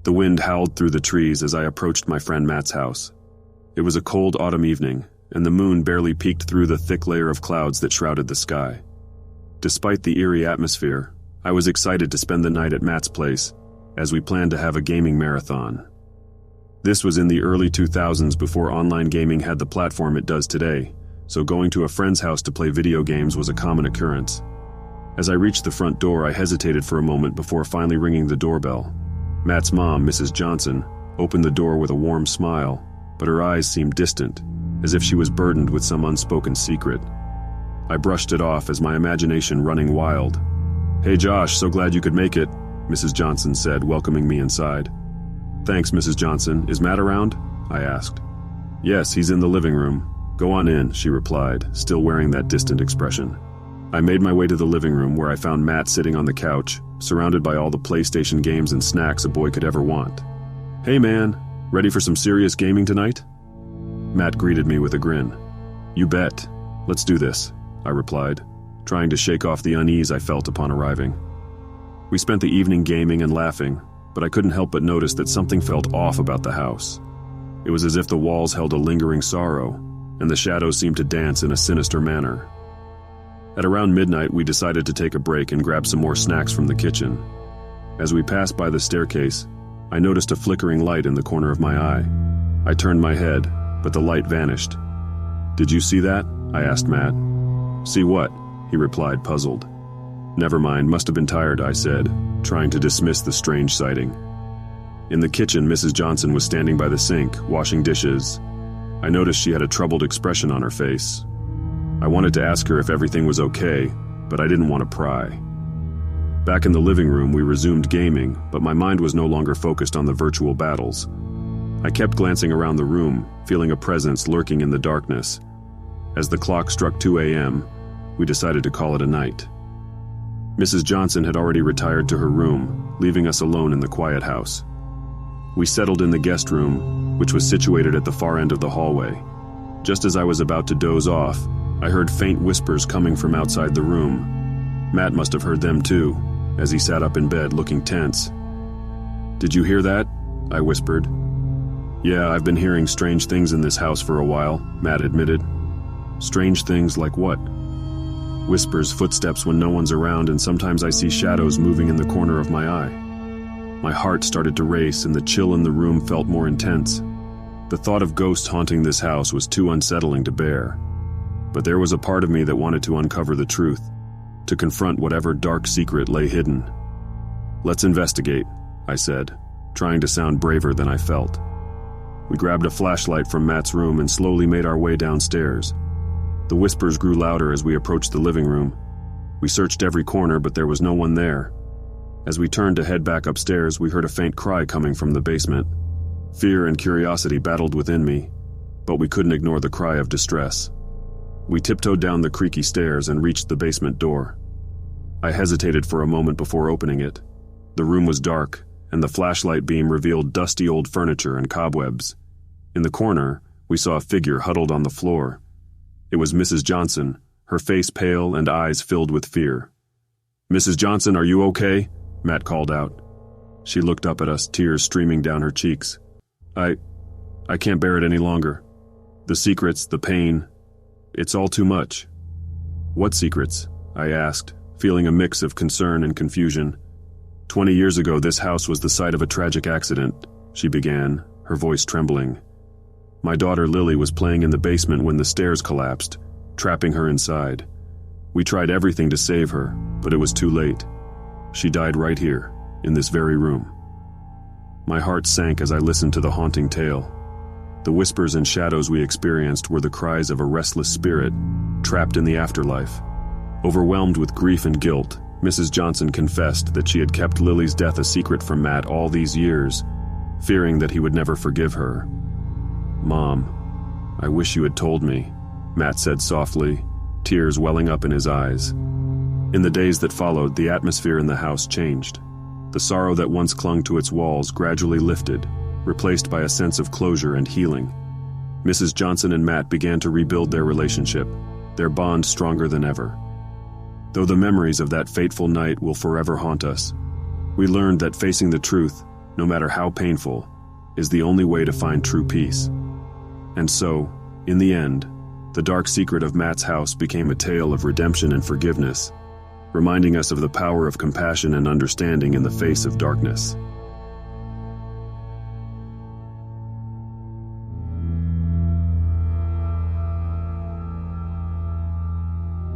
The wind howled through the trees as I approached my friend Matt's house. It was a cold autumn evening, and the moon barely peeked through the thick layer of clouds that shrouded the sky. Despite the eerie atmosphere, I was excited to spend the night at Matt's place, as we planned to have a gaming marathon. This was in the early 2000s before online gaming had the platform it does today, so going to a friend's house to play video games was a common occurrence. As I reached the front door, I hesitated for a moment before finally ringing the doorbell. Matt's mom, Mrs. Johnson, opened the door with a warm smile, but her eyes seemed distant, as if she was burdened with some unspoken secret. I brushed it off as my imagination running wild. "Hey Josh, so glad you could make it," Mrs. Johnson said, welcoming me inside. "Thanks, Mrs. Johnson. Is Matt around?" I asked. "Yes, he's in the living room. Go on in," she replied, still wearing that distant expression. I made my way to the living room where I found Matt sitting on the couch, surrounded by all the PlayStation games and snacks a boy could ever want. "Hey man, ready for some serious gaming tonight?" Matt greeted me with a grin. "You bet. Let's do this," I replied, trying to shake off the unease I felt upon arriving. We spent the evening gaming and laughing, but I couldn't help but notice that something felt off about the house. It was as if the walls held a lingering sorrow, and the shadows seemed to dance in a sinister manner. At around midnight, we decided to take a break and grab some more snacks from the kitchen. As we passed by the staircase, I noticed a flickering light in the corner of my eye. I turned my head, but the light vanished. "Did you see that?" I asked Matt. "See what?" he replied, puzzled. "Never mind, must have been tired," I said, trying to dismiss the strange sighting. In the kitchen, Mrs. Johnson was standing by the sink, washing dishes. I noticed she had a troubled expression on her face. I wanted to ask her if everything was okay, but I didn't want to pry. Back in the living room, we resumed gaming, but my mind was no longer focused on the virtual battles. I kept glancing around the room, feeling a presence lurking in the darkness. As the clock struck 2 a.m., we decided to call it a night. Mrs. Johnson had already retired to her room, leaving us alone in the quiet house. We settled in the guest room, which was situated at the far end of the hallway. Just as I was about to doze off, I heard faint whispers coming from outside the room. Matt must have heard them too, as he sat up in bed looking tense. "Did you hear that?" I whispered. "Yeah, I've been hearing strange things in this house for a while," Matt admitted. "Strange things like what?" "Whispers, footsteps when no one's around, and sometimes I see shadows moving in the corner of my eye." My heart started to race, and the chill in the room felt more intense. The thought of ghosts haunting this house was too unsettling to bear. But there was a part of me that wanted to uncover the truth, to confront whatever dark secret lay hidden. "Let's investigate," I said, trying to sound braver than I felt. We grabbed a flashlight from Matt's room and slowly made our way downstairs. The whispers grew louder as we approached the living room. We searched every corner, but there was no one there. As we turned to head back upstairs, we heard a faint cry coming from the basement. Fear and curiosity battled within me, but we couldn't ignore the cry of distress. We tiptoed down the creaky stairs and reached the basement door. I hesitated for a moment before opening it. The room was dark, and the flashlight beam revealed dusty old furniture and cobwebs. In the corner, we saw a figure huddled on the floor. It was Mrs. Johnson, her face pale and eyes filled with fear. "Mrs. Johnson, are you okay?" Matt called out. She looked up at us, tears streaming down her cheeks. I can't bear it any longer. The secrets, the pain, it's all too much." "What secrets?" I asked, feeling a mix of concern and confusion. 20 years ago, this house was the site of a tragic accident," she began, her voice trembling. "My daughter Lily was playing in the basement when the stairs collapsed, trapping her inside. We tried everything to save her, but it was too late. She died right here, in this very room." My heart sank as I listened to the haunting tale. The whispers and shadows we experienced were the cries of a restless spirit, trapped in the afterlife. Overwhelmed with grief and guilt, Mrs. Johnson confessed that she had kept Lily's death a secret from Matt all these years, fearing that he would never forgive her. "Mom, I wish you had told me," Matt said softly, tears welling up in his eyes. In the days that followed, the atmosphere in the house changed. The sorrow that once clung to its walls gradually lifted, replaced by a sense of closure and healing. Mrs. Johnson and Matt began to rebuild their relationship, their bond stronger than ever. Though the memories of that fateful night will forever haunt us, we learned that facing the truth, no matter how painful, is the only way to find true peace. And so, in the end, the dark secret of Matt's house became a tale of redemption and forgiveness, reminding us of the power of compassion and understanding in the face of darkness.